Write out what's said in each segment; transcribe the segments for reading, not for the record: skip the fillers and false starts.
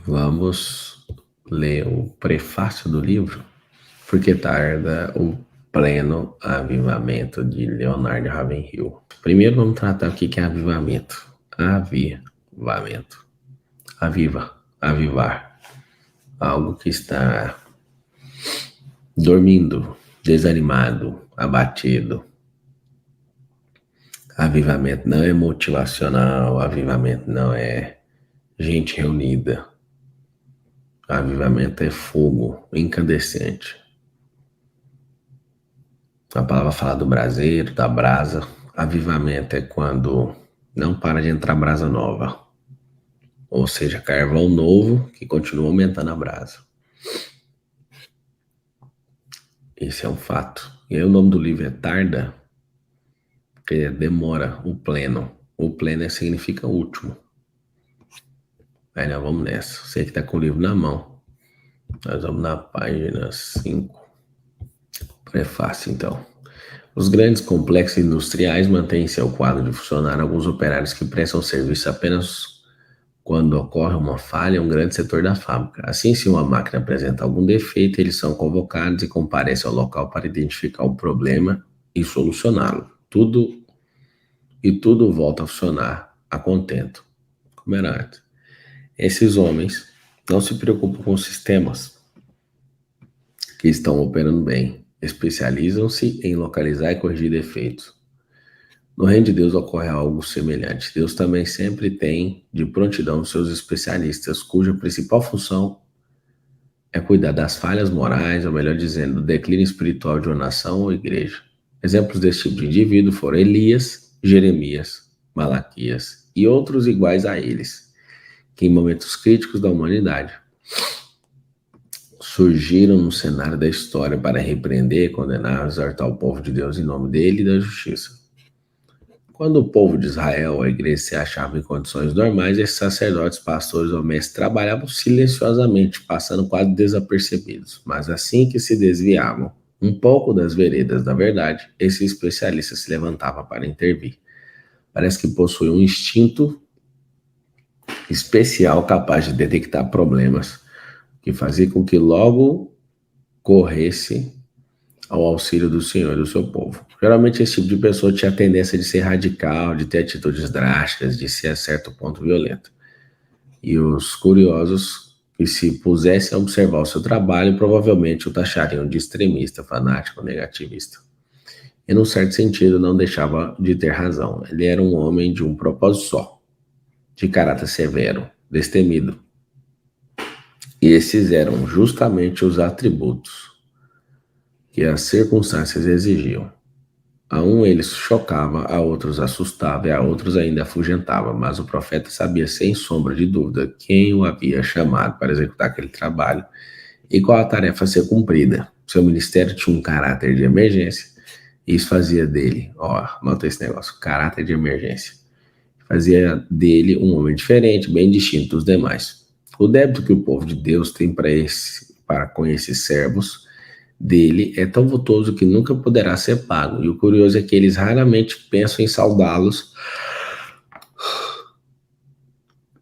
Vamos ler o prefácio do livro, Porque Tarda o Pleno Avivamento, de Leonard Ravenhill. Primeiro vamos tratar o que é avivamento. Avivamento. Avivar. Algo que está dormindo, desanimado, abatido. Avivamento não é motivacional, avivamento não é gente reunida. Avivamento é fogo incandescente. A palavra fala do braseiro, da brasa. Avivamento é quando não para de entrar brasa nova. Ou seja, carvão novo que continua aumentando a brasa. Esse é um fato. E aí o nome do livro é Tarda, que demora o pleno. O pleno significa último. Aí nós vamos nessa. Você que está com o livro na mão. Nós vamos na página 5. Prefácio, então. Os grandes complexos industriais mantêm em seu quadro de funcionar alguns operários que prestam serviço apenas quando ocorre uma falha em um grande setor da fábrica. Assim, se uma máquina apresenta algum defeito, eles são convocados e comparecem ao local para identificar o problema e solucioná-lo. Tudo volta a funcionar a contento, como era antes. Esses homens não se preocupam com sistemas que estão operando bem. Especializam-se em localizar e corrigir defeitos. No reino de Deus ocorre algo semelhante. Deus também sempre tem de prontidão seus especialistas, cuja principal função é cuidar das falhas morais, ou melhor dizendo, do declínio espiritual de uma nação ou igreja. Exemplos desse tipo de indivíduo foram Elias, Jeremias, Malaquias e outros iguais a eles, que em momentos críticos da humanidade surgiram no cenário da história para repreender, condenar, exortar o povo de Deus em nome dele e da justiça. Quando o povo de Israel, a igreja, se achava em condições normais, esses sacerdotes, pastores ou mestres trabalhavam silenciosamente, passando quase desapercebidos. Mas assim que se desviavam um pouco das veredas da verdade, esse especialista se levantava para intervir. Parece que possuía um instinto especial capaz de detectar problemas, que fazia com que logo corresse ao auxílio do Senhor e do seu povo. Geralmente esse tipo de pessoa tinha a tendência de ser radical, de ter atitudes drásticas, de ser a certo ponto violento. E os curiosos que se pusessem a observar o seu trabalho provavelmente o taxariam de extremista, fanático, negativista. E num certo sentido não deixava de ter razão. Ele era um homem de um propósito só, de caráter severo, destemido. E esses eram justamente os atributos que as circunstâncias exigiam. A um ele chocava, a outros assustava e a outros ainda afugentava, mas o profeta sabia sem sombra de dúvida quem o havia chamado para executar aquele trabalho e qual a tarefa a ser cumprida. Seu ministério tinha um caráter de emergência e isso fazia dele, nota esse negócio, caráter de emergência, fazia dele um homem diferente, bem distinto dos demais. O débito que o povo de Deus tem para com esses servos dele é tão vultoso que nunca poderá ser pago. E o curioso é que eles raramente pensam em saudá-los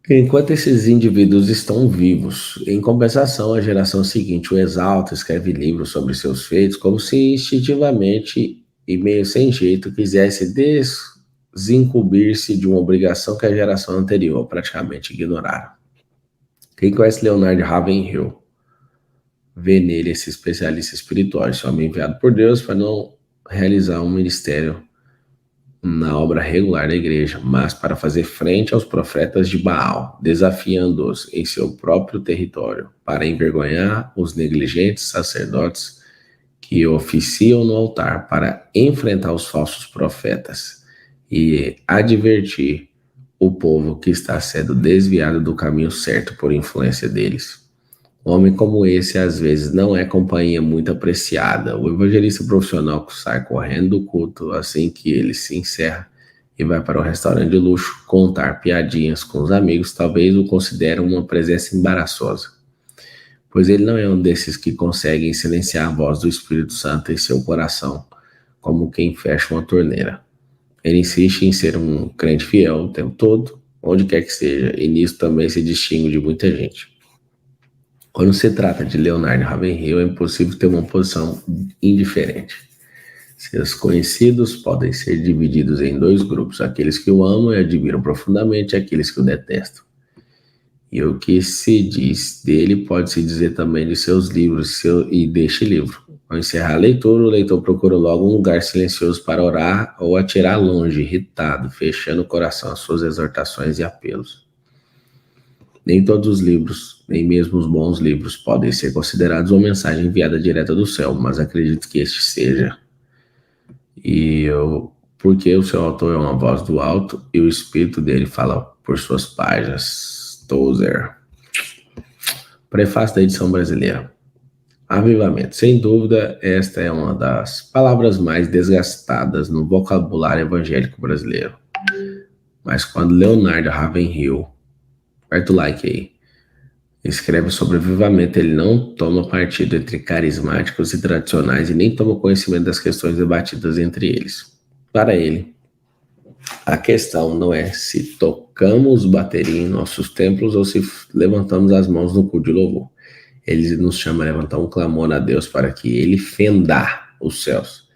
enquanto esses indivíduos estão vivos. Em compensação, a geração seguinte o exalta, escreve livros sobre seus feitos, como se instintivamente e meio sem jeito quisesse desincumbir-se de uma obrigação que a geração anterior praticamente ignorara. Quem conhece Leonard Ravenhill vê nele esse especialista espiritual, esse homem enviado por Deus para não realizar um ministério na obra regular da igreja, mas para fazer frente aos profetas de Baal, desafiando-os em seu próprio território, para envergonhar os negligentes sacerdotes que oficiam no altar, para enfrentar os falsos profetas e advertir o povo que está sendo desviado do caminho certo por influência deles. Um homem como esse, às vezes, não é companhia muito apreciada. O evangelista profissional que sai correndo do culto assim que ele se encerra e vai para um restaurante de luxo contar piadinhas com os amigos, talvez o considere uma presença embaraçosa, pois ele não é um desses que conseguem silenciar a voz do Espírito Santo em seu coração, como quem fecha uma torneira. Ele insiste em ser um crente fiel o tempo todo, onde quer que seja, e nisso também se distingue de muita gente. Quando se trata de Leonardo Ravenhill, é impossível ter uma posição indiferente. Seus conhecidos podem ser divididos em dois grupos: aqueles que o amam e admiram profundamente, e aqueles que o detestam. E o que se diz dele pode-se dizer também de seus livros e deste livro. Ao encerrar a leitura, o leitor procura logo um lugar silencioso para orar ou atirar longe, irritado, fechando o coração às suas exortações e apelos. Nem todos os livros, nem mesmo os bons livros, podem ser considerados uma mensagem enviada direta do céu, mas acredito que este seja. Porque o seu autor é uma voz do alto e o espírito dele fala por suas páginas. Tozer. Prefácio da edição brasileira. Avivamento. Sem dúvida, esta é uma das palavras mais desgastadas no vocabulário evangélico brasileiro. Mas quando Leonardo Ravenhill, aperta o like aí, escreve sobre avivamento, ele não toma partido entre carismáticos e tradicionais e nem toma conhecimento das questões debatidas entre eles. Para ele, a questão não é se tocamos bateria em nossos templos ou se levantamos as mãos no culto de louvor. Ele nos chama a levantar um clamor a Deus para que ele fenda os céus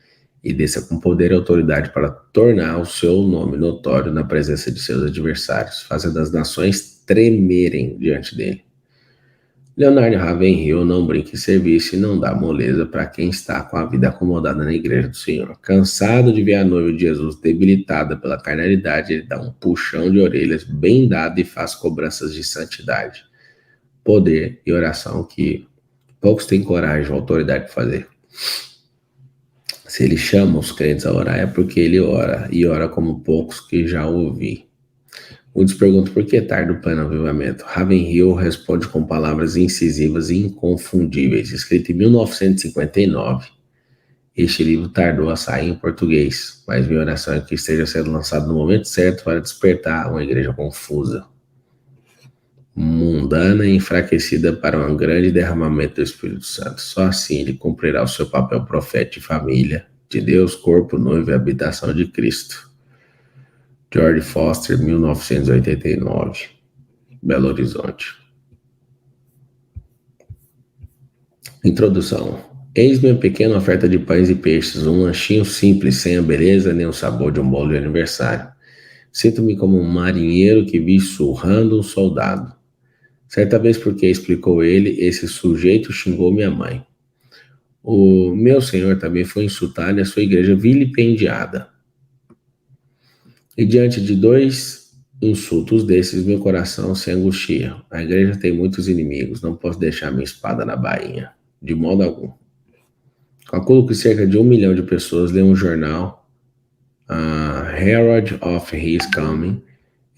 e desça com poder e autoridade para tornar o seu nome notório na presença de seus adversários, fazendo as nações tremerem diante dele. Leonardo Ravenhill não brinca em serviço e não dá moleza para quem está com a vida acomodada na igreja do Senhor. Cansado de ver a noiva de Jesus debilitada pela carnalidade, ele dá um puxão de orelhas bem dado e faz cobranças de santidade, poder e oração que poucos têm coragem ou autoridade de fazer. Se ele chama os crentes a orar é porque ele ora, e ora como poucos que já ouvi. Muitos perguntam por que tarda o pleno avivamento. Ravenhill responde com palavras incisivas e inconfundíveis. Escrito em 1959, este livro tardou a sair em português, mas minha oração é que esteja sendo lançado no momento certo para despertar uma igreja confusa, mundana e enfraquecida para um grande derramamento do Espírito Santo. Só assim ele cumprirá o seu papel profeta de família, de Deus, corpo, noivo e habitação de Cristo. George Foster, 1989, Belo Horizonte. Introdução. Eis-me a pequena oferta de pães e peixes, um lanchinho simples, sem a beleza nem o sabor de um bolo de aniversário. Sinto-me como um marinheiro que vi surrando um soldado. Certa vez, porque explicou ele, esse sujeito xingou minha mãe. O meu senhor também foi insultado e a sua igreja vilipendiada. E diante de dois insultos desses, meu coração se angustia. A igreja tem muitos inimigos, não posso deixar minha espada na bainha, de modo algum. Calculo que cerca de 1 milhão de pessoas lêem um jornal, Herald of His Coming,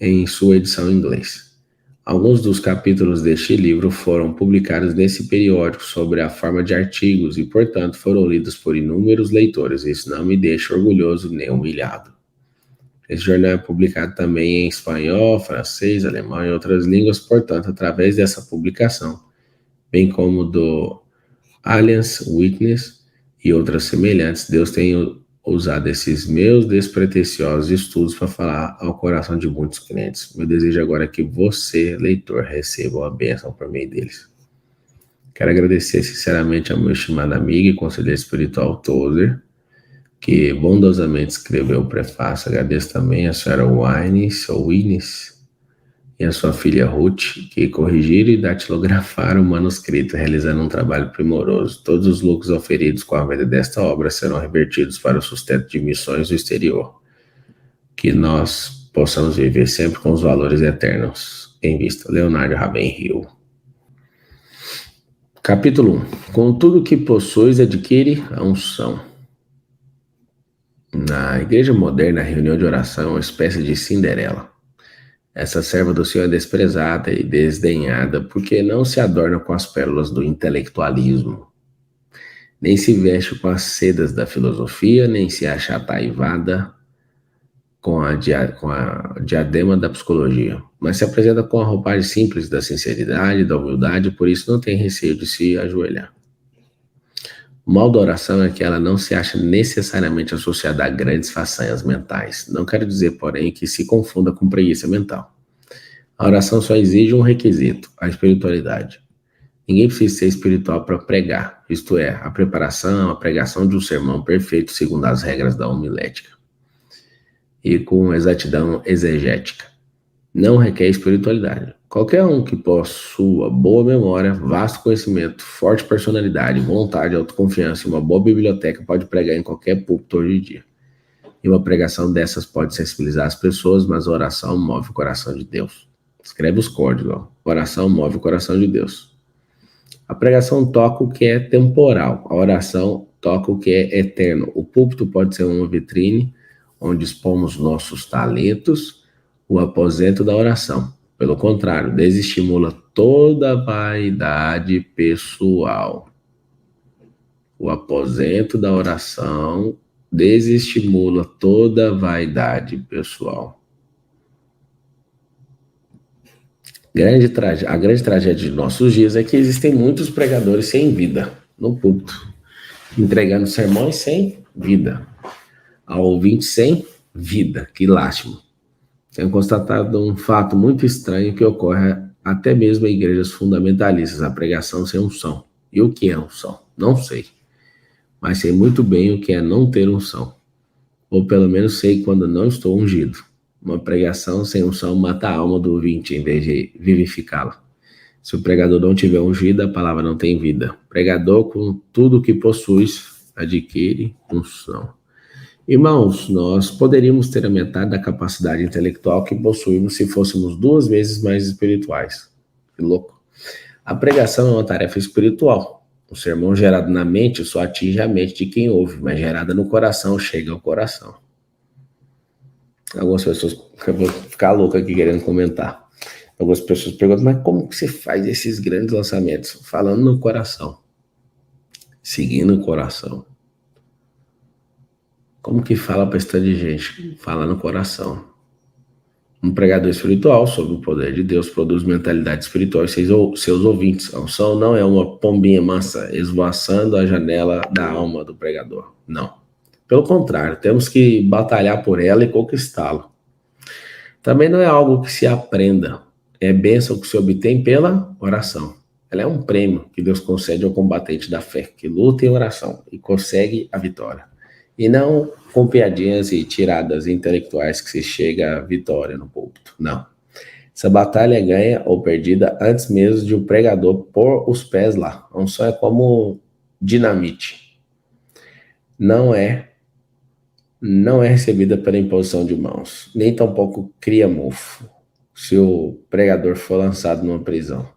em sua edição em inglês. Alguns dos capítulos deste livro foram publicados nesse periódico sob a forma de artigos e, portanto, foram lidos por inúmeros leitores. Isso não me deixa orgulhoso nem humilhado. Esse jornal é publicado também em espanhol, francês, alemão e outras línguas, portanto, através dessa publicação, bem como do Alliance Witness e outras semelhantes, Deus tem usado esses meus despretensiosos estudos para falar ao coração de muitos crentes. Meu desejo agora é que você, leitor, receba a bênção por meio deles. Quero agradecer sinceramente ao meu estimado amigo e conselheiro espiritual Tozer, que bondosamente escreveu o prefácio. Agradeço também a senhora Wines e a sua filha Ruth, que corrigiram e datilografaram o manuscrito, realizando um trabalho primoroso. Todos os lucros oferidos com a venda desta obra serão revertidos para o sustento de missões do exterior. Que nós possamos viver sempre com os valores eternos em vista. Leonardo Ravenhill. Capítulo 1. Com tudo que possuis, adquire a unção. Na igreja moderna, a reunião de oração é uma espécie de Cinderela. Essa serva do Senhor é desprezada e desdenhada porque não se adorna com as pérolas do intelectualismo, nem se veste com as sedas da filosofia, nem se acha ataivada com a diadema da psicologia, mas se apresenta com a roupagem simples da sinceridade, da humildade, por isso não tem receio de se ajoelhar. O mal da oração é que ela não se acha necessariamente associada a grandes façanhas mentais. Não quero dizer, porém, que se confunda com preguiça mental. A oração só exige um requisito, a espiritualidade. Ninguém precisa ser espiritual para pregar, isto é, a preparação, a pregação de um sermão perfeito segundo as regras da homilética e com exatidão exegética. Não requer espiritualidade. Qualquer um que possua boa memória, vasto conhecimento, forte personalidade, vontade, autoconfiança e uma boa biblioteca pode pregar em qualquer púlpito hoje em dia. E uma pregação dessas pode sensibilizar as pessoas, mas a oração move o coração de Deus. Escreve os códigos, ó. Oração move o coração de Deus. A pregação toca o que é temporal, a oração toca o que é eterno. O púlpito pode ser uma vitrine onde expomos nossos talentos, o aposento da oração. Pelo contrário, desestimula toda vaidade pessoal. O aposento da oração desestimula toda vaidade pessoal. A grande tragédia de nossos dias é que existem muitos pregadores sem vida no púlpito, entregando sermões sem vida, a ouvintes sem vida. Que lástima. Tenho constatado um fato muito estranho que ocorre até mesmo em igrejas fundamentalistas, a pregação sem unção. E o que é unção? Não sei, mas sei muito bem o que é não ter unção, ou pelo menos sei quando não estou ungido. Uma pregação sem unção mata a alma do ouvinte em vez de vivificá-la. Se o pregador não tiver ungido, a palavra não tem vida. Pregador, com tudo o que possuis, adquire unção. Irmãos, nós poderíamos ter a metade da capacidade intelectual que possuímos se fôssemos 2 vezes mais espirituais. Que louco. A pregação é uma tarefa espiritual. O sermão gerado na mente só atinge a mente de quem ouve, mas gerada no coração chega ao coração. Algumas pessoas, eu vou ficar louco aqui querendo comentar. Algumas pessoas perguntam, mas como que você faz esses grandes lançamentos? Falando no coração. Seguindo o coração. Como que fala para esse tanto de gente? Fala no coração. Um pregador espiritual, sob o poder de Deus, produz mentalidade espiritual em seus ouvintes. A unção não é uma pombinha mansa esvoaçando a janela da alma do pregador. Não. Pelo contrário, temos que batalhar por ela e conquistá-la. Também não é algo que se aprenda. É bênção que se obtém pela oração. Ela é um prêmio que Deus concede ao combatente da fé, que luta em oração e consegue a vitória. E não com piadinhas e tiradas intelectuais que se chega à vitória no púlpito. Não. Essa batalha é ganha ou perdida antes mesmo de o pregador pôr os pés lá. A unção é como dinamite. Não é recebida pela imposição de mãos, nem tampouco cria mofo. Se o pregador for lançado numa prisão,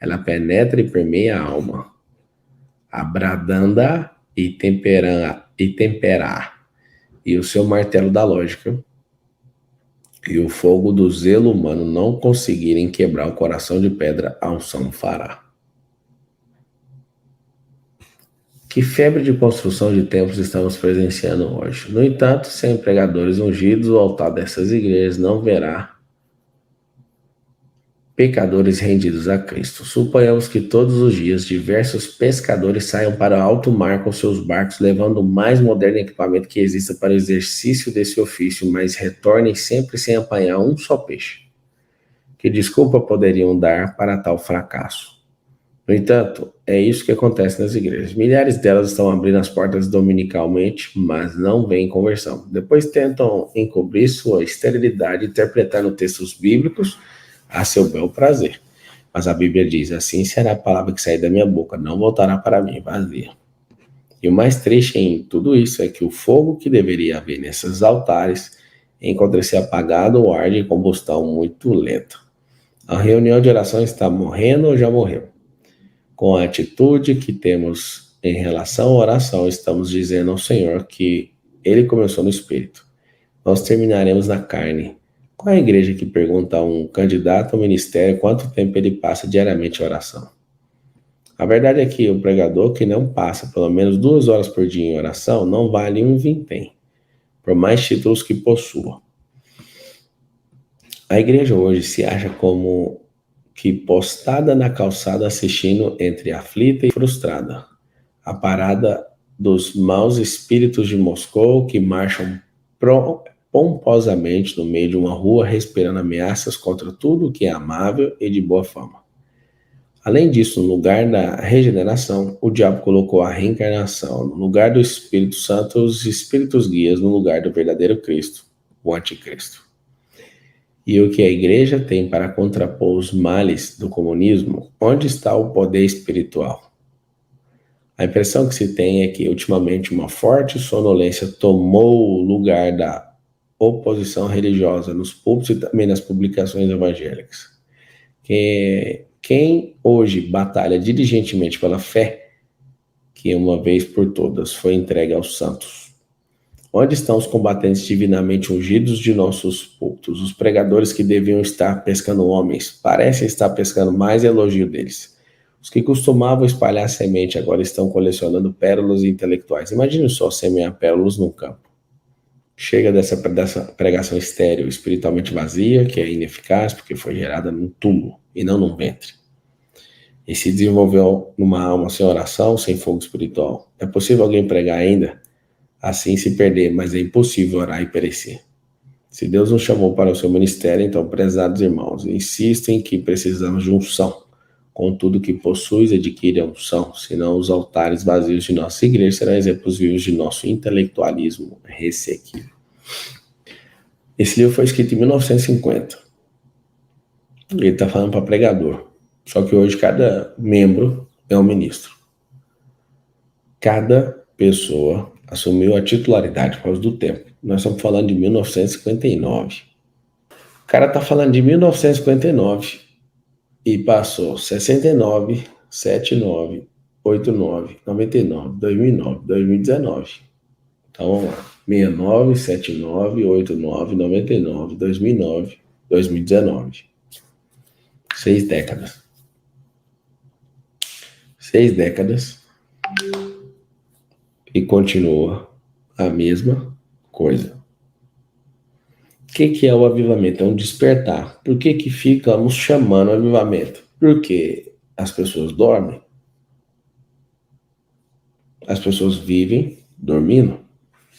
ela penetra e permeia a alma, abradando-a e temperar, e o seu martelo da lógica e o fogo do zelo humano não conseguirem quebrar o coração de pedra, a unção fará. Que febre de construção de templos estamos presenciando hoje. No entanto, sem pregadores ungidos, o altar dessas igrejas não verá pecadores rendidos a Cristo. Suponhamos que todos os dias diversos pescadores saiam para alto mar com seus barcos, levando o mais moderno equipamento que exista para o exercício desse ofício, mas retornem sempre sem apanhar um só peixe. Que desculpa poderiam dar para tal fracasso? No entanto, é isso que acontece nas igrejas. Milhares delas estão abrindo as portas dominicalmente, mas não vêm conversão. Depois tentam encobrir sua esterilidade, interpretando textos bíblicos a seu bel prazer. Mas a Bíblia diz, assim será a palavra que sair da minha boca, não voltará para mim vazia. E o mais triste em tudo isso é que o fogo que deveria haver nesses altares encontra-se apagado ou arde em combustão muito lenta. A reunião de oração está morrendo ou já morreu? Com a atitude que temos em relação à oração, estamos dizendo ao Senhor que Ele começou no Espírito. Nós terminaremos na carne. Qual é a igreja que pergunta a um candidato ao ministério quanto tempo ele passa diariamente em oração? A verdade é que o pregador que não passa pelo menos 2 horas por dia em oração não vale um vintém, por mais títulos que possua. A igreja hoje se acha como que postada na calçada assistindo entre aflita e frustrada, a parada dos maus espíritos de Moscou que marcham pomposamente no meio de uma rua respirando ameaças contra tudo que é amável e de boa fama. Além disso, no lugar da regeneração, o diabo colocou a reencarnação. No lugar do Espírito Santo, os espíritos guias, no lugar do verdadeiro Cristo, o anticristo. E o que a igreja tem para contrapor os males do comunismo? Onde está o poder espiritual? A impressão que se tem é que, ultimamente, uma forte sonolência tomou o lugar da oposição religiosa nos púlpitos e também nas publicações evangélicas. Quem hoje batalha diligentemente pela fé, que uma vez por todas foi entregue aos santos? Onde estão os combatentes divinamente ungidos de nossos púlpitos? Os pregadores que deviam estar pescando homens, parecem estar pescando mais elogio deles. Os que costumavam espalhar semente agora estão colecionando pérolas intelectuais. Imagine só semear pérolas num campo. Chega dessa pregação estéril, espiritualmente vazia, que é ineficaz porque foi gerada num túmulo e não num ventre. E se desenvolveu numa alma sem oração, sem fogo espiritual. É possível alguém pregar ainda? Assim se perder, mas é impossível orar e perecer. Se Deus nos chamou para o seu ministério, então, prezados irmãos, insisto em que precisamos de unção. Com tudo que possuis, adquire a unção, senão os altares vazios de nossa igreja serão exemplos vivos de nosso intelectualismo ressequido. Esse livro foi escrito em 1950. Ele está falando para pregador. Só que hoje cada membro é um ministro. Cada pessoa assumiu a titularidade por causa do tempo. Nós estamos falando de 1959. O cara está falando de 1959 e passou 69, 79, 89, 99, 2009, 2019. Então vamos lá. 69, 79, 89, 99, 2009, 2019. 6 décadas. 6 décadas. E continua a mesma coisa. O que é o avivamento? É um despertar. Por que ficamos chamando avivamento? Porque as pessoas dormem. As pessoas vivem dormindo.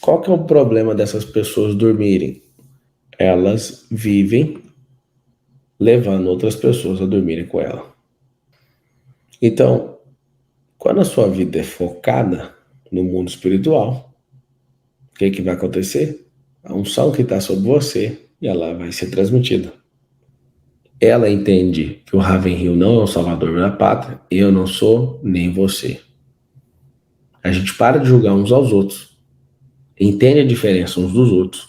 Qual que é o problema dessas pessoas dormirem? Elas vivem levando outras pessoas a dormirem com ela. Então, quando a sua vida é focada no mundo espiritual, o que vai acontecer? A unção que está sobre você, e ela vai ser transmitida. Ela entende que o Ravenhill não é o salvador da pátria, eu não sou, nem você. A gente para de julgar uns aos outros, entende a diferença uns dos outros,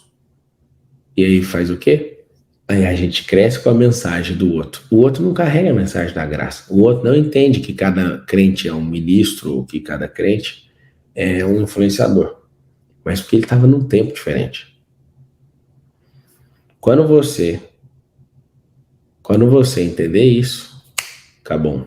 e aí faz o quê? Aí a gente cresce com a mensagem do outro. O outro não carrega a mensagem da graça. O outro não entende que cada crente é um ministro, ou que cada crente é um influenciador. Mas porque ele estava num tempo diferente. Quando você entender isso, tá bom.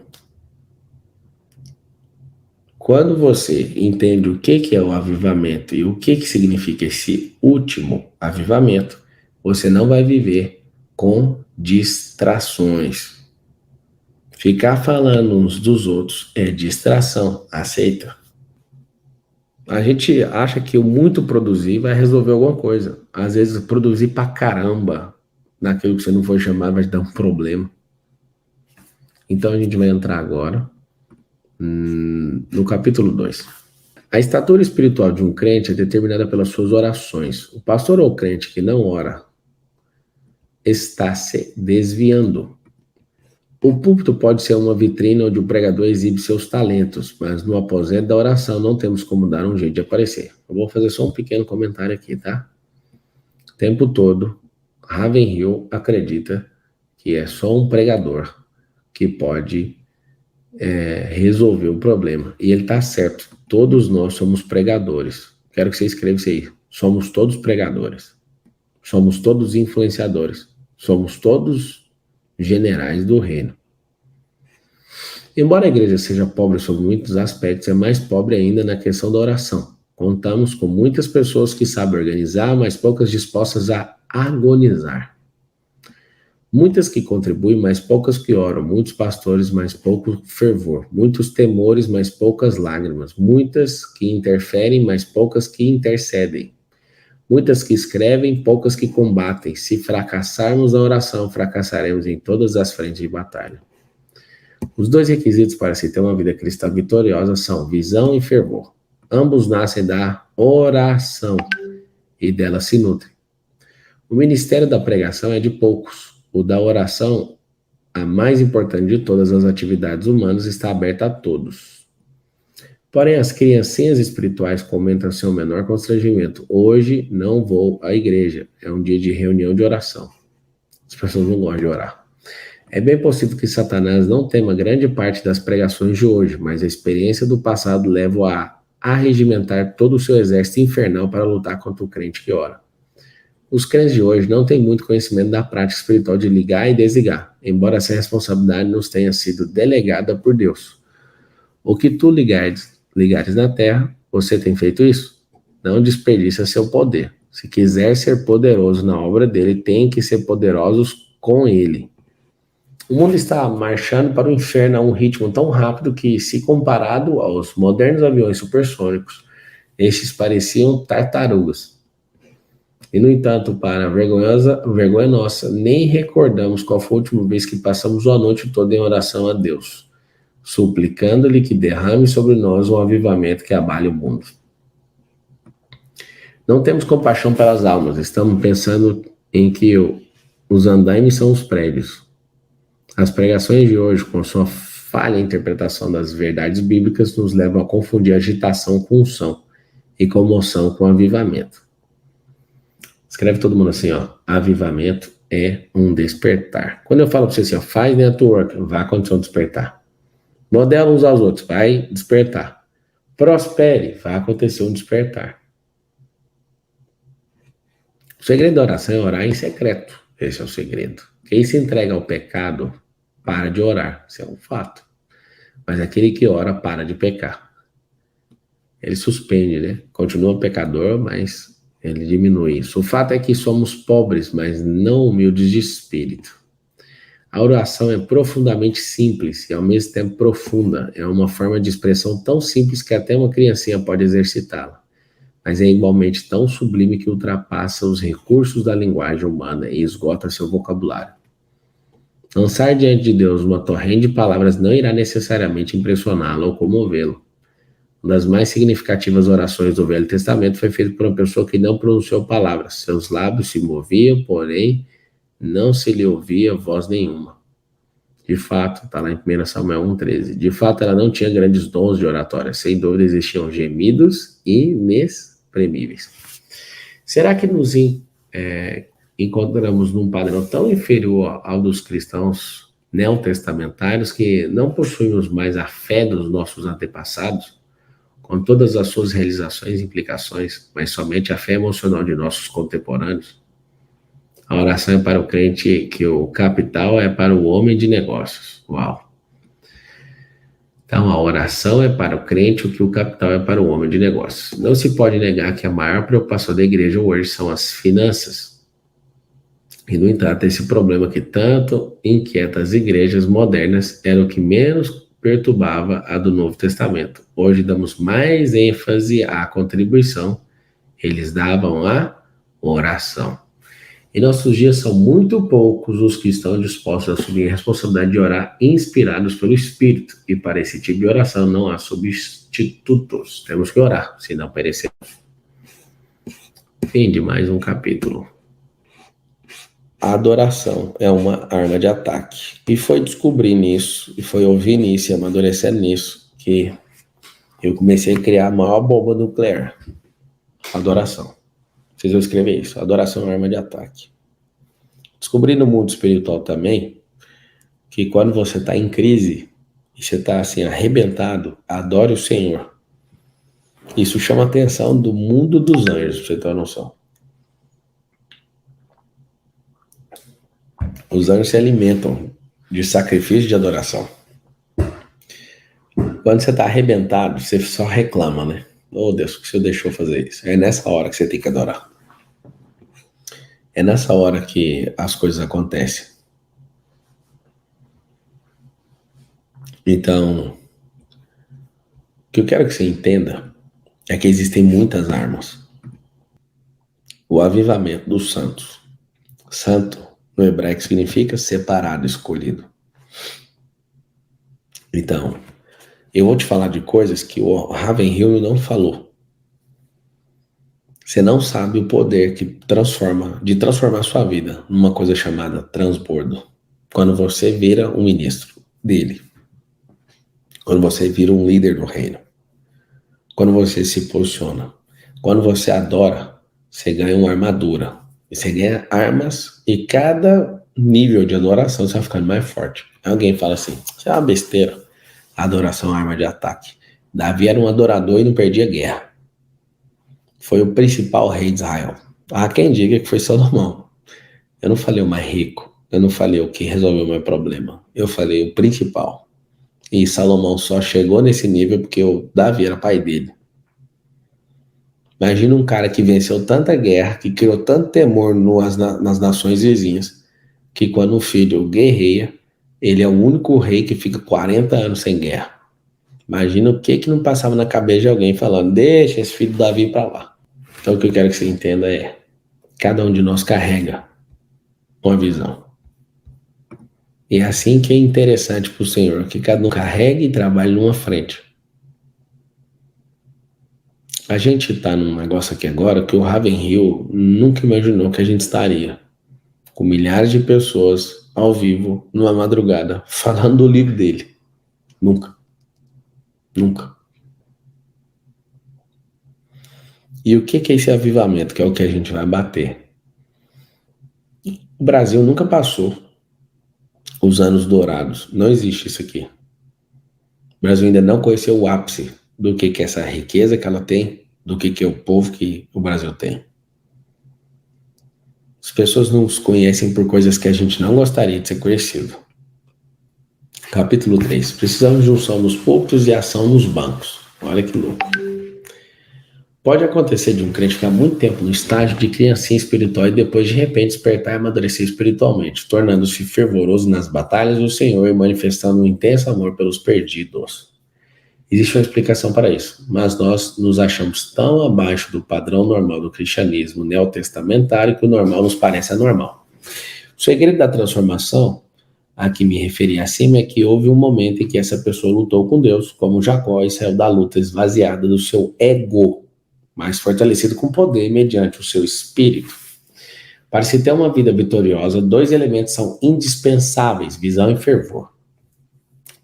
Quando você entende o que é o avivamento e o que significa esse último avivamento, você não vai viver com distrações. Ficar falando uns dos outros é distração, aceita? A gente acha que o muito produzir vai resolver alguma coisa. Às vezes produzir pra caramba naquilo que você não foi chamado vai te dar um problema. Então a gente vai entrar agora no capítulo 2. A estatura espiritual de um crente é determinada pelas suas orações. O pastor ou crente que não ora está se desviando. O púlpito pode ser uma vitrine onde o pregador exibe seus talentos, mas no aposento da oração não temos como dar um jeito de aparecer. Eu vou fazer só um pequeno comentário aqui, tá? O tempo todo, Ravenhill acredita que é só um pregador que pode resolver o problema. E ele tá certo. Todos nós somos pregadores. Quero que você escreva isso aí. Somos todos pregadores. Somos todos influenciadores. Somos todos generais do reino. Embora a igreja seja pobre sobre muitos aspectos, é mais pobre ainda na questão da oração. Contamos com muitas pessoas que sabem organizar, mas poucas dispostas a agonizar. Muitas que contribuem, mas poucas que oram. Muitos pastores, mas pouco fervor. Muitos temores, mas poucas lágrimas. Muitas que interferem, mas poucas que intercedem. Muitas que escrevem, poucas que combatem. Se fracassarmos na oração, fracassaremos em todas as frentes de batalha. Os dois requisitos para se ter uma vida cristã vitoriosa são visão e fervor. Ambos nascem da oração e dela se nutrem. O ministério da pregação é de poucos. O da oração, a mais importante de todas as atividades humanas, está aberta a todos. Porém, as criancinhas espirituais comentam sem o menor constrangimento: hoje não vou à igreja, é um dia de reunião de oração. As pessoas não gostam de orar. É bem possível que Satanás não tema grande parte das pregações de hoje, mas a experiência do passado leva-o a arregimentar todo o seu exército infernal para lutar contra o crente que ora. Os crentes de hoje não têm muito conhecimento da prática espiritual de ligar e desligar, embora essa responsabilidade nos tenha sido delegada por Deus. O que tu ligares na terra, você tem feito isso? Não desperdiça seu poder. Se quiser ser poderoso na obra dele, tem que ser poderosos com ele. O mundo está marchando para o inferno a um ritmo tão rápido que, se comparado aos modernos aviões supersônicos, estes pareciam tartarugas. E, no entanto, para vergonha nossa, nem recordamos qual foi a última vez que passamos a noite toda em oração a Deus, suplicando-lhe que derrame sobre nós um avivamento que abale o mundo. Não temos compaixão pelas almas, estamos pensando em que os andaimes são os prédios. As pregações de hoje, com sua falha interpretação das verdades bíblicas, nos levam a confundir agitação com unção e comoção com avivamento. Escreve todo mundo assim, ó: avivamento é um despertar. Quando eu falo para você assim, ó, faz network, vai acontecer um despertar. Modela uns aos outros, vai despertar. Prospere, vai acontecer um despertar. O segredo da oração é orar em secreto. Esse é o segredo. Quem se entrega ao pecado para de orar. Isso é um fato. Mas aquele que ora para de pecar. Ele suspende, né? Continua pecador, mas ele diminui isso. O fato é que somos pobres, mas não humildes de espírito. A oração é profundamente simples e ao mesmo tempo profunda. É uma forma de expressão tão simples que até uma criancinha pode exercitá-la. Mas é igualmente tão sublime que ultrapassa os recursos da linguagem humana e esgota seu vocabulário. Lançar diante de Deus uma torrente de palavras não irá necessariamente impressioná-lo ou comovê-lo. Uma das mais significativas orações do Velho Testamento foi feita por uma pessoa que não pronunciou palavras. Seus lábios se moviam, porém não se lhe ouvia voz nenhuma. De fato, está lá em 1 Samuel 1,13. De fato, ela não tinha grandes dons de oratória. Sem dúvida, existiam gemidos inexprimíveis. Será que nos encontramos num padrão tão inferior ao dos cristãos neotestamentários que não possuímos mais a fé dos nossos antepassados, com todas as suas realizações e implicações, mas somente a fé emocional de nossos contemporâneos? A oração é para o crente que o capital é para o homem de negócios. Uau! Então, a oração é para o crente o que o capital é para o homem de negócios. Não se pode negar que a maior preocupação da igreja hoje são as finanças. E, no entanto, esse problema que tanto inquieta as igrejas modernas era o que menos perturbava a do Novo Testamento. Hoje damos mais ênfase à contribuição. Eles davam a oração. Em nossos dias são muito poucos os que estão dispostos a assumir a responsabilidade de orar inspirados pelo Espírito. E para esse tipo de oração não há substitutos. Temos que orar, senão perecemos. Fim de mais um capítulo. A adoração é uma arma de ataque. E foi descobrir nisso, e foi ouvir nisso, e amadurecer nisso, que eu comecei a criar a maior bomba nuclear. Adoração. Vocês vão escrever isso. Adoração é uma arma de ataque. Descobri no mundo espiritual também que quando você está em crise e você está assim arrebentado, adore o Senhor. Isso chama a atenção do mundo dos anjos, pra você ter uma noção. Os anjos se alimentam de sacrifício de adoração. Quando você está arrebentado, você só reclama, né? Oh Deus, que o Senhor deixou fazer isso? É nessa hora que você tem que adorar. É nessa hora que as coisas acontecem. Então, o que eu quero que você entenda é que existem muitas armas. O avivamento dos santos. Santo, no hebraico, significa separado, escolhido. Então, eu vou te falar de coisas que o Ravenhill não falou. Você não sabe o poder de transformar a sua vida numa coisa chamada transbordo. Quando você vira um ministro dele, quando você vira um líder do reino, quando você se posiciona, quando você adora, você ganha uma armadura. E você ganha armas e cada nível de adoração você vai ficando mais forte. Alguém fala assim, isso é uma besteira. Adoração é arma de ataque. Davi era um adorador e não perdia guerra. Foi o principal rei de Israel. Há quem diga que foi Salomão. Eu não falei o mais rico. Eu não falei o que resolveu o meu problema. Eu falei o principal. E Salomão só chegou nesse nível porque o Davi era pai dele. Imagina um cara que venceu tanta guerra, que criou tanto temor nas nações vizinhas, que quando o filho guerreia, ele é o único rei que fica 40 anos sem guerra. Imagina o que não passava na cabeça de alguém falando, deixa esse filho do Davi para lá. Então o que eu quero que você entenda é, cada um de nós carrega uma visão. E é assim que é interessante para o Senhor, que cada um carregue e trabalhe numa frente. A gente está num negócio aqui agora que o Ravenhill nunca imaginou que a gente estaria. Com milhares de pessoas ao vivo, numa madrugada, falando do livro dele. Nunca. Nunca. E o que é esse avivamento? Que é o que a gente vai bater. O Brasil nunca passou os anos dourados. Não existe isso aqui. O Brasil ainda não conheceu o ápice do que é essa riqueza que ela tem, do que é o povo que o Brasil tem. As pessoas nos conhecem por coisas que a gente não gostaria de ser conhecido. Capítulo 3. Precisamos de unção nos púlpitos e ação nos bancos. Olha que louco. Pode acontecer de um crente ficar muito tempo no estágio de criancinha espiritual e depois de repente despertar e amadurecer espiritualmente, tornando-se fervoroso nas batalhas do Senhor e manifestando um intenso amor pelos perdidos. Existe uma explicação para isso, mas nós nos achamos tão abaixo do padrão normal do cristianismo neotestamentário que o normal nos parece anormal. O segredo da transformação a que me referi acima é que houve um momento em que essa pessoa lutou com Deus, como Jacó, e saiu da luta esvaziada do seu ego, mas fortalecido com poder mediante o seu espírito. Para se ter uma vida vitoriosa, dois elementos são indispensáveis: visão e fervor.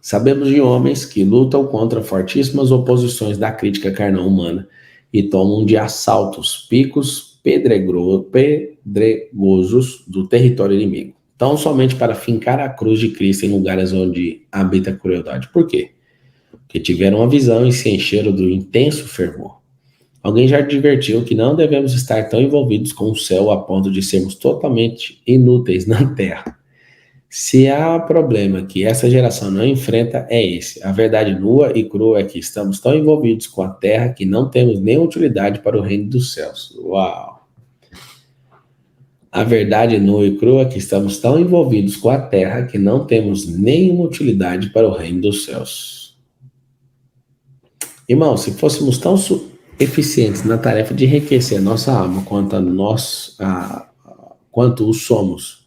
Sabemos de homens que lutam contra fortíssimas oposições da crítica carnal humana e tomam de assaltos picos pedregosos do território inimigo, tão somente para fincar a cruz de Cristo em lugares onde habita a crueldade. Por quê? Porque tiveram uma visão e se encheram do intenso fervor. Alguém já advertiu que não devemos estar tão envolvidos com o céu a ponto de sermos totalmente inúteis na terra. Se há problema que essa geração não enfrenta, é esse. A verdade nua e crua é que estamos tão envolvidos com a terra que não temos nenhuma utilidade para o reino dos céus. Uau! A verdade nua e crua é que estamos tão envolvidos com a terra que não temos nenhuma utilidade para o reino dos céus. Irmão, se fôssemos tão eficientes na tarefa de enriquecer a nossa alma quanto o somos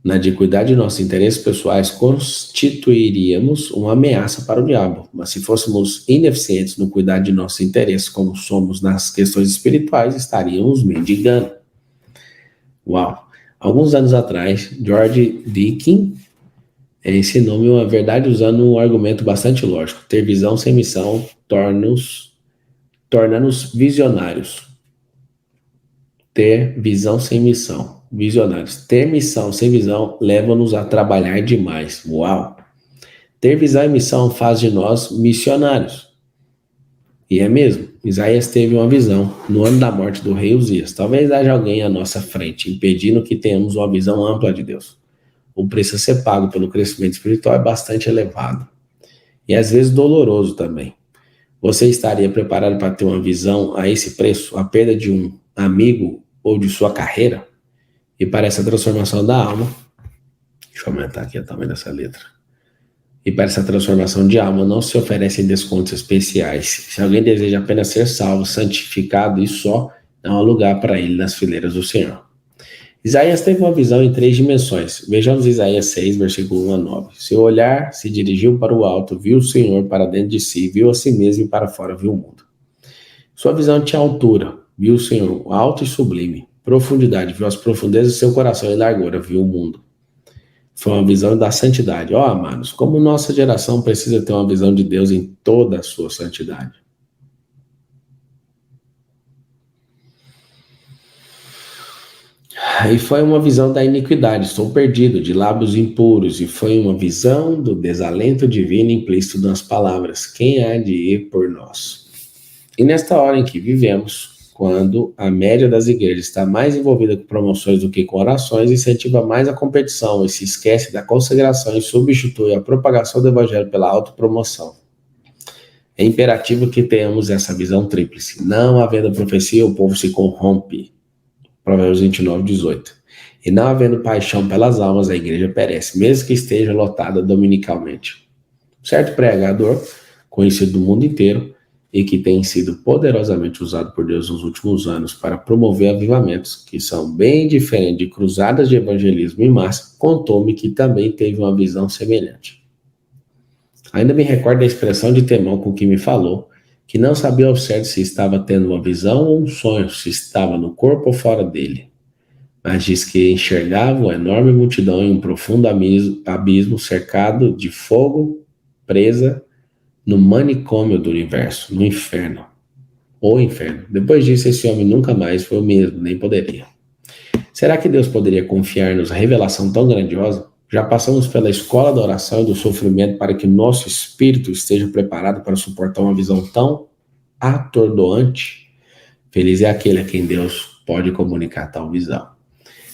na de cuidar de nossos interesses pessoais, constituiríamos uma ameaça para o diabo. Mas se fôssemos ineficientes no cuidar de nossos interesses como somos nas questões espirituais, estaríamos mendigando. Uau! Alguns anos atrás, George Dickens ensinou-me uma verdade usando um argumento bastante lógico. Ter visão sem missão torna-nos visionários. Ter visão sem missão. Visionários. Ter missão sem visão leva-nos a trabalhar demais. Uau! Ter visão e missão faz de nós missionários. E é mesmo. Isaías teve uma visão no ano da morte do rei Uzias. Talvez haja alguém à nossa frente, impedindo que tenhamos uma visão ampla de Deus. O preço a ser pago pelo crescimento espiritual é bastante elevado. E às vezes doloroso também. Você estaria preparado para ter uma visão a esse preço? A perda de um amigo ou de sua carreira? E para essa transformação da alma, deixa eu aumentar aqui o tamanho dessa letra. E para essa transformação de alma não se oferecem descontos especiais. Se alguém deseja apenas ser salvo, santificado e só, não há lugar para ele nas fileiras do Senhor. Isaías teve uma visão em 3 dimensões. Vejamos Isaías 6, versículo 1 a 9. Seu olhar se dirigiu para o alto, viu o Senhor para dentro de si, viu a si mesmo e para fora viu o mundo. Sua visão tinha altura, viu o Senhor alto e sublime. Profundidade, viu as profundezas do seu coração e largura, viu o mundo. Foi uma visão da santidade. Ó, amados, como nossa geração precisa ter uma visão de Deus em toda a sua santidade. E foi uma visão da iniquidade, estou perdido, de lábios impuros, e foi uma visão do desalento divino implícito nas palavras, quem há de ir por nós? E nesta hora em que vivemos, quando a média das igrejas está mais envolvida com promoções do que com orações, incentiva mais a competição e se esquece da consagração e substitui a propagação do evangelho pela autopromoção. É imperativo que tenhamos essa visão tríplice. Não havendo profecia, o povo se corrompe. Provérbios 29, 18. E não havendo paixão pelas almas, a igreja perece, mesmo que esteja lotada dominicalmente. Certo pregador, conhecido do mundo inteiro, e que tem sido poderosamente usado por Deus nos últimos anos para promover avivamentos, que são bem diferentes de cruzadas de evangelismo em massa, contou-me que também teve uma visão semelhante. Ainda me recordo da expressão de temor com que me falou, que não sabia ao certo se estava tendo uma visão ou um sonho, se estava no corpo ou fora dele. Mas diz que enxergava uma enorme multidão em um profundo abismo cercado de fogo, presa no manicômio do universo, no inferno. O inferno. Depois disso, esse homem nunca mais foi o mesmo, nem poderia. Será que Deus poderia confiar-nos revelação tão grandiosa? Já passamos pela escola da oração e do sofrimento para que nosso espírito esteja preparado para suportar uma visão tão atordoante. Feliz é aquele a quem Deus pode comunicar tal visão.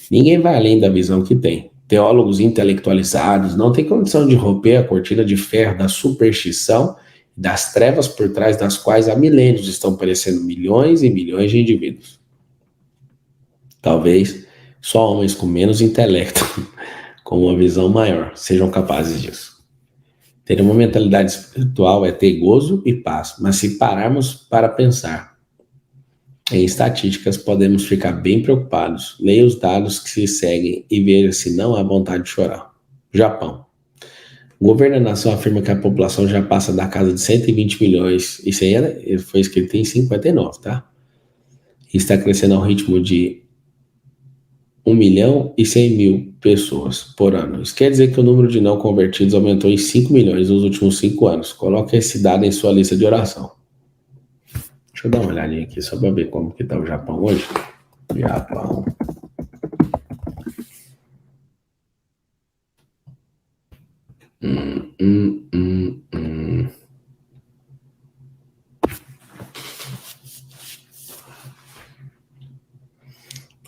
Ninguém vai além da visão que tem. Teólogos intelectualizados não têm condição de romper a cortina de ferro da superstição e das trevas por trás das quais há milênios estão perecendo milhões e milhões de indivíduos. Talvez só homens com menos intelecto, com uma visão maior, sejam capazes disso. Ter uma mentalidade espiritual é ter gozo e paz, mas se pararmos para pensar em estatísticas, podemos ficar bem preocupados. Leia os dados que se seguem e veja se não há vontade de chorar. Japão. O governo da nação afirma que a população já passa da casa de 120 milhões. Isso aí foi escrito em 59, tá? E está crescendo ao ritmo de 1.100.000 pessoas por ano. Isso quer dizer que o número de não convertidos aumentou em 5 milhões nos últimos 5 anos. Coloque esse dado em sua lista de oração. Deixa eu dar uma olhadinha aqui só para ver como que tá o Japão hoje. Japão.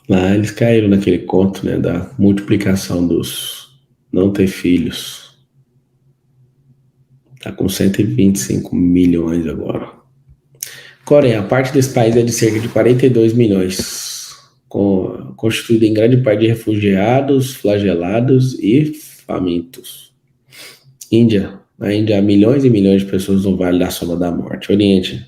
Lá eles caíram naquele conto, né, da multiplicação dos não ter filhos. Tá com 125 milhões agora. Coreia, a parte desse país é de cerca de 42 milhões, constituída em grande parte de refugiados, flagelados e famintos. Índia, na Índia há milhões e milhões de pessoas no Vale da Sombra da Morte. Oriente,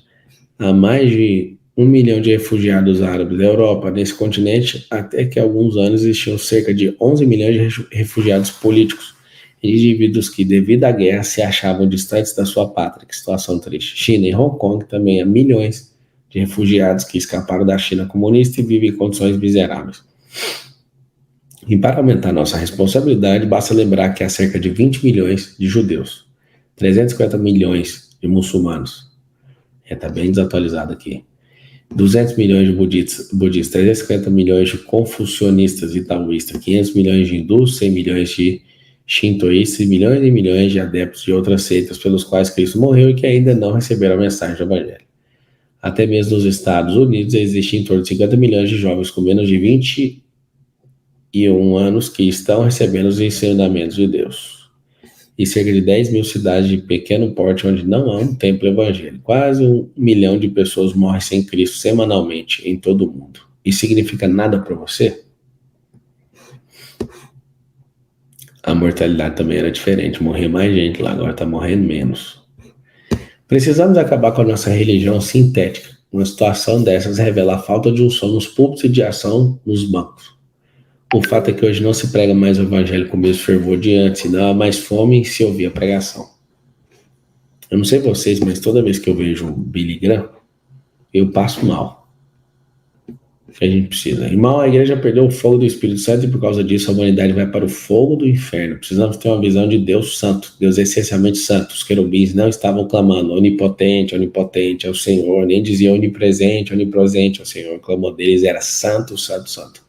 há mais de 1 milhão de refugiados árabes. Da Europa, nesse continente, até que há alguns anos existiam cerca de 11 milhões de refugiados políticos, indivíduos que, devido à guerra, se achavam distantes da sua pátria. Que situação triste. China e Hong Kong também há milhões de refugiados que escaparam da China comunista e vivem em condições miseráveis. E para aumentar nossa responsabilidade, basta lembrar que há cerca de 20 milhões de judeus, 350 milhões de muçulmanos. Está bem desatualizado aqui. 200 milhões de budistas, 350 milhões de confucionistas e taoístas, 500 milhões de hindus, 100 milhões de shintoístas e milhões de adeptos de outras seitas pelos quais Cristo morreu e que ainda não receberam a mensagem do Evangelho. Até mesmo nos Estados Unidos existem em torno de 50 milhões de jovens com menos de 21 anos que estão recebendo os ensinamentos de Deus. E cerca de 10 mil cidades de pequeno porte onde não há um templo evangélico. Quase 1 milhão de pessoas morrem sem Cristo semanalmente em todo o mundo. Isso significa nada para você? A mortalidade também era diferente. Morria mais gente lá, agora está morrendo menos. Precisamos acabar com a nossa religião sintética. Uma situação dessas revela a falta de unção nos púlpitos e de ação nos bancos. O fato é que hoje não se prega mais o evangelho com o mesmo fervor de antes, não há mais fome se ouvir a pregação. Eu não sei vocês, mas toda vez que eu vejo o Billy Graham, eu passo mal. Que a gente precisa. Irmão, a igreja perdeu o fogo do Espírito Santo e por causa disso a humanidade vai para o fogo do inferno. Precisamos ter uma visão de Deus santo, Deus essencialmente santo. Os querubins não estavam clamando onipotente, onipotente é o Senhor, nem diziam onipresente, onipresente é o Senhor. O clamor deles era santo, santo, santo.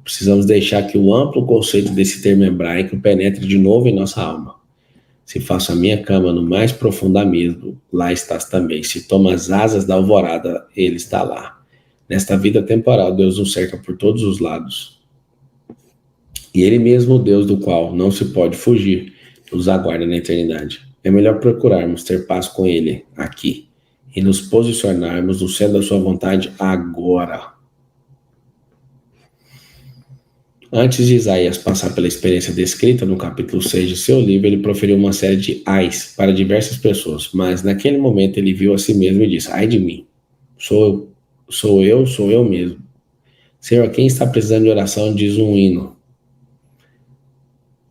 Precisamos deixar que o amplo conceito desse termo hebraico penetre de novo em nossa alma. Se faço a minha cama no mais profundo abismo, lá estás também. Se tomo as asas da alvorada, ele está lá. Nesta vida temporal, Deus nos cerca por todos os lados. E Ele mesmo, o Deus do qual não se pode fugir, nos aguarda na eternidade. É melhor procurarmos ter paz com Ele aqui e nos posicionarmos no centro da Sua vontade agora. Antes de Isaías passar pela experiência descrita no capítulo 6 de seu livro, ele proferiu uma série de ais para diversas pessoas, mas naquele momento ele viu a si mesmo e disse: ai de mim, sou eu mesmo. Senhor, quem está precisando de oração, diz um hino.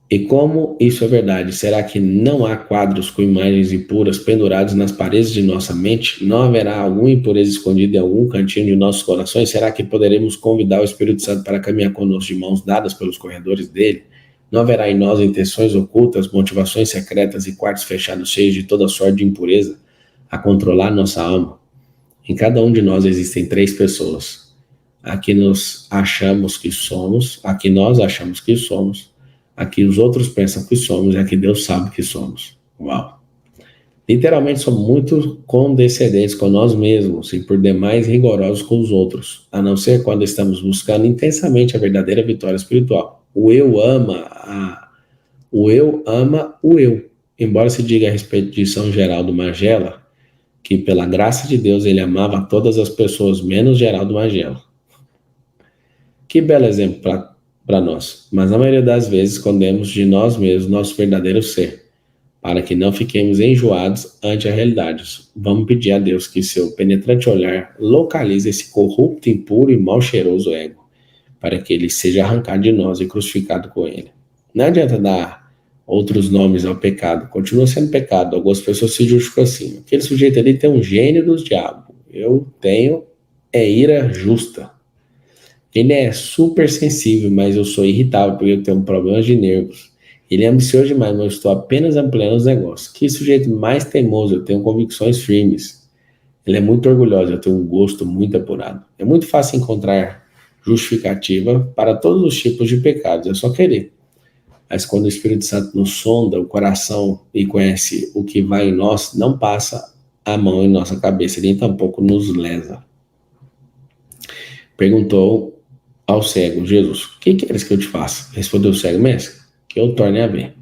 E como isso é verdade, será que não há quadros com imagens impuras pendurados nas paredes de nossa mente? Não haverá alguma impureza escondida em algum cantinho de nossos corações? Será que poderemos convidar o Espírito Santo para caminhar conosco de mãos dadas pelos corredores dele? Não haverá em nós intenções ocultas, motivações secretas e quartos fechados cheios de toda sorte de impureza a controlar nossa alma? Em cada um de nós existem 3 pessoas. A que nós achamos que somos, a que os outros pensam que somos e a que Deus sabe que somos. Uau! Literalmente somos muito condescendentes com nós mesmos e por demais rigorosos com os outros, a não ser quando estamos buscando intensamente a verdadeira vitória espiritual. O eu ama o eu. Embora se diga a respeito de São Geraldo Magela que pela graça de Deus ele amava todas as pessoas menos Geraldo Magela. Que belo exemplo para nós, mas na maioria das vezes escondemos de nós mesmos nosso verdadeiro ser, para que não fiquemos enjoados ante a realidade. Vamos pedir a Deus que seu penetrante olhar localize esse corrupto, impuro e mal cheiroso ego, para que ele seja arrancado de nós e crucificado com ele. Não adianta dar outros nomes ao pecado, continua sendo pecado. Algumas pessoas se justificam assim: aquele sujeito ali tem um gênio dos diabos, eu tenho ira justa. Ele é super sensível, mas eu sou irritável porque eu tenho problemas de nervos. Ele é ambicioso demais, mas eu estou apenas ampliando os negócios. Que sujeito mais teimoso, eu tenho convicções firmes. Ele é muito orgulhoso, eu tenho um gosto muito apurado. É muito fácil encontrar justificativa para todos os tipos de pecados, é só querer. Mas quando o Espírito Santo nos sonda o coração e conhece o que vai em nós, não passa a mão em nossa cabeça, nem tampouco nos lesa. Perguntou ao cego: Jesus, o que queres que eu te faça? Respondeu o cego: mestre, que eu torne a ver.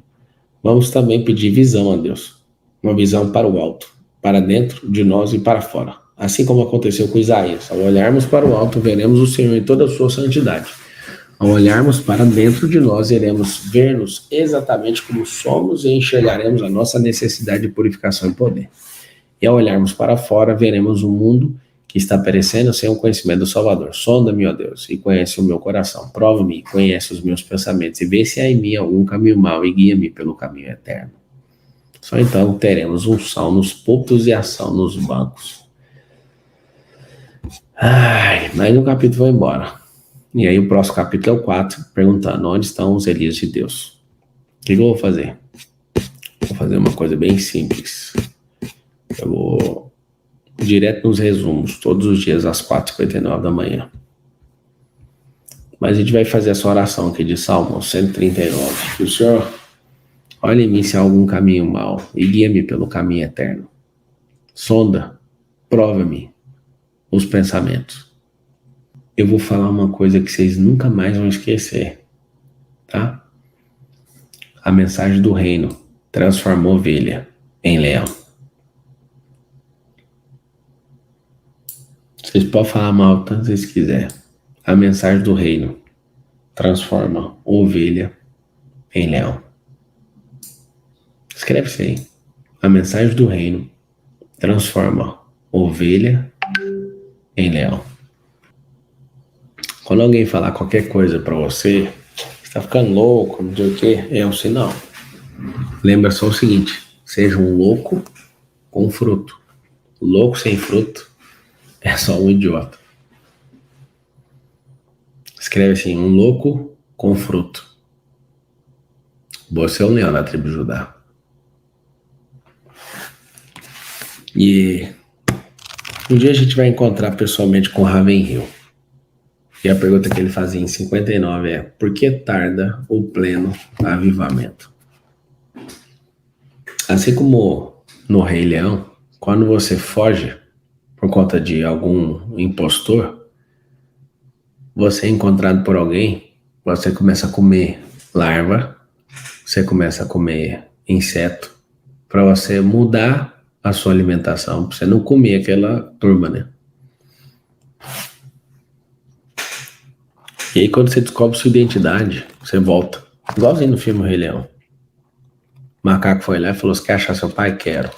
Vamos também pedir visão a Deus, uma visão para o alto, para dentro de nós e para fora. Assim como aconteceu com Isaías, ao olharmos para o alto, veremos o Senhor em toda a sua santidade. Ao olharmos para dentro de nós, iremos ver-nos exatamente como somos e enxergaremos a nossa necessidade de purificação e poder. E ao olharmos para fora, veremos o mundo que está perecendo sem o conhecimento do Salvador. Sonda-me, ó Deus, e conhece o meu coração. Prova-me e conhece os meus pensamentos, e vê se há em mim algum caminho mau, e guia-me pelo caminho eterno. Só então teremos unção nos púlpitos e ação nos bancos. Mas o capítulo vai embora. E aí o próximo capítulo é o 4, perguntando: onde estão os Elias de Deus? O que eu vou fazer? Vou fazer uma coisa bem simples. Eu vou direto nos resumos, todos os dias às 4h59 da manhã. Mas a gente vai fazer essa oração aqui de Salmo 139. Que o Senhor olhe em mim se há algum caminho mau e guia-me pelo caminho eterno. Sonda, prova-me os pensamentos. Eu vou falar uma coisa que vocês nunca mais vão esquecer, tá? A mensagem do reino transforma ovelha em leão. Vocês podem falar mal tantas vezes quiser. A mensagem do reino transforma ovelha em leão. Escreve isso aí. A mensagem do reino transforma ovelha em leão. Quando alguém falar qualquer coisa pra você, você tá ficando louco, não sei o quê, é um sinal. Lembra só o seguinte: seja um louco com fruto. Louco sem fruto é só um idiota. Escreve assim: um louco com fruto. Você é o leão da tribo de Judá. E um dia a gente vai encontrar pessoalmente com Ravenhill. E a pergunta que ele fazia em 59 é: por que tarda o pleno avivamento? Assim como no Rei Leão, quando você foge por conta de algum impostor, você é encontrado por alguém, você começa a comer larva, você começa a comer inseto, para você mudar a sua alimentação, para você não comer aquela turma, né? E aí quando você descobre sua identidade, você volta. Igualzinho no filme Rei Leão. O macaco foi lá e falou: você quer achar seu pai? Quero.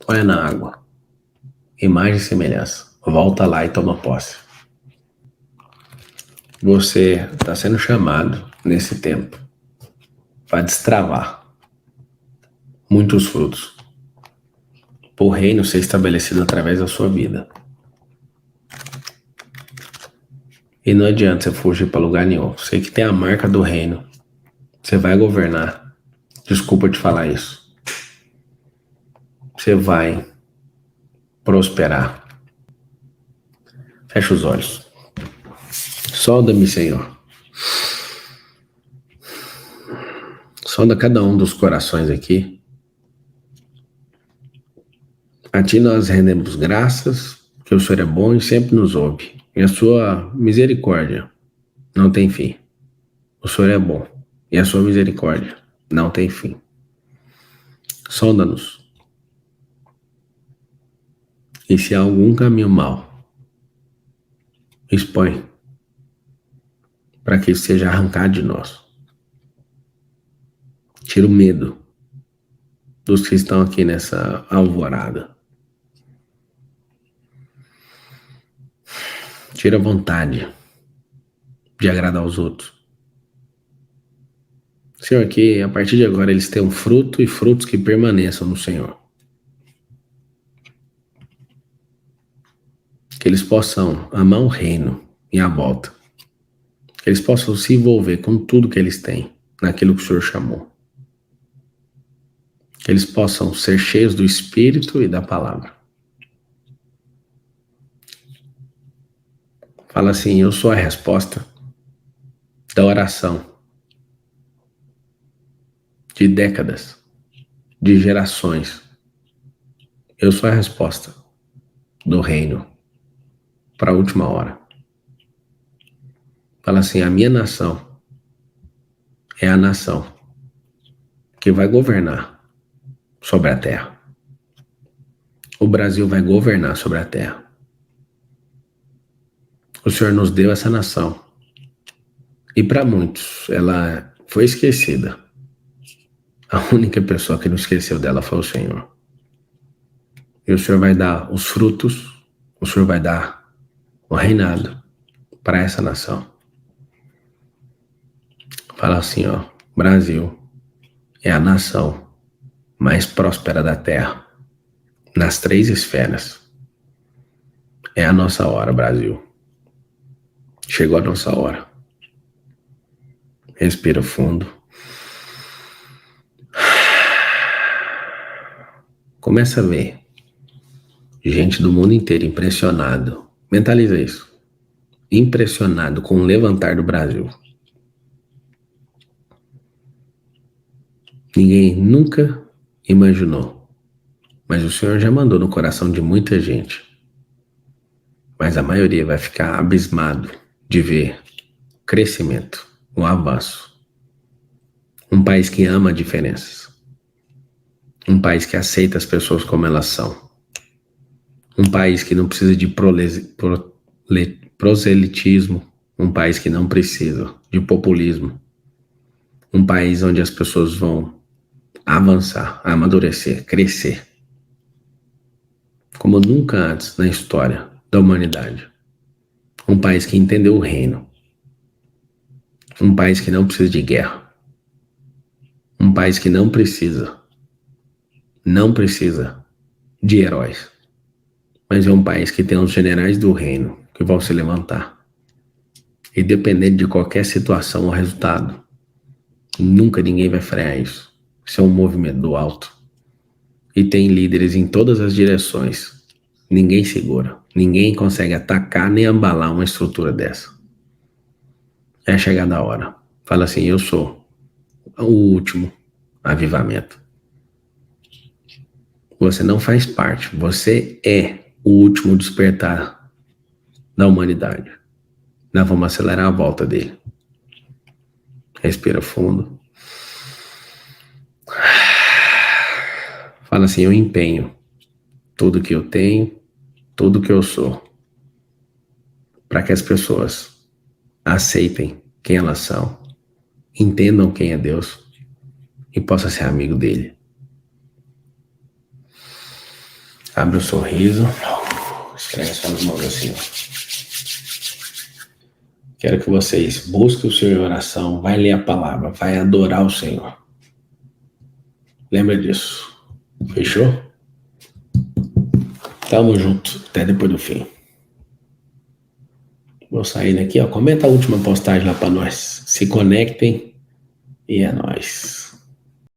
Põe na água. Imagem e semelhança. Volta lá e toma posse. Você está sendo chamado nesse tempo para destravar muitos frutos, para o reino ser estabelecido através da sua vida. E não adianta você fugir para lugar nenhum. Você que tem a marca do reino, você vai governar. Desculpa te falar isso. Você vai prosperar. Fecha os olhos. Solda-me, Senhor. Sonda cada um dos corações aqui. A ti nós rendemos graças, que o Senhor é bom e sempre nos ouve. E a sua misericórdia não tem fim. O Senhor é bom e a sua misericórdia não tem fim. Sonda-nos. E se há algum caminho mau, expõe para que isso seja arrancado de nós. Tira o medo dos que estão aqui nessa alvorada. Tira a vontade de agradar aos outros. Senhor, que a partir de agora eles tenham fruto e frutos que permaneçam no Senhor. Que eles possam amar o reino e a volta. Que eles possam se envolver com tudo que eles têm naquilo que o Senhor chamou. Que eles possam ser cheios do Espírito e da Palavra. Fala assim: eu sou a resposta da oração de décadas, de gerações. Eu sou a resposta do reino para a última hora. Fala assim: a minha nação é a nação que vai governar sobre a terra. O Brasil vai governar sobre a terra. O Senhor nos deu essa nação. E para muitos, ela foi esquecida. A única pessoa que não esqueceu dela foi o Senhor. E o Senhor vai dar os frutos, o Senhor vai dar o reinado para essa nação. Fala assim, ó: Brasil é a nação mais próspera da terra, nas 3 esferas. É a nossa hora, Brasil. Chegou a nossa hora. Respira fundo. Começa a ver gente do mundo inteiro impressionado. Mentaliza isso. Impressionado com o levantar do Brasil. Ninguém nunca imaginou. Mas o Senhor já mandou no coração de muita gente. Mas a maioria vai ficar abismado de ver o crescimento, o avanço. Um país que ama diferenças. Um país que aceita as pessoas como elas são. Um país que não precisa de proselitismo. Um país que não precisa de populismo. Um país onde as pessoas vão avançar, amadurecer, crescer. Como nunca antes na história da humanidade. Um país que entendeu o reino. Um país que não precisa de guerra. Um país que não precisa de heróis. Mas é um país que tem os generais do reino que vão se levantar. E dependendo de qualquer situação ou resultado, nunca ninguém vai frear isso. Isso é um movimento do alto. E tem líderes em todas as direções. Ninguém segura. Ninguém consegue atacar nem abalar uma estrutura dessa. É chegada a hora. Fala assim, eu sou o último avivamento. Você não faz parte. Você é o último despertar da humanidade. Nós vamos acelerar a volta dele. Respira fundo. Fala assim, eu empenho tudo que eu tenho, tudo que eu sou, para que as pessoas aceitem quem elas são, entendam quem é Deus e possam ser amigo dele. Abre o sorriso, esfrega suas mãos assim. Quero que vocês busquem o Senhor em oração, vai ler a palavra, vai adorar o Senhor. Lembra disso. Fechou? Tamo junto, até depois do fim. Vou sair daqui, ó. Comenta a última postagem lá pra nós. Se conectem e é nóis.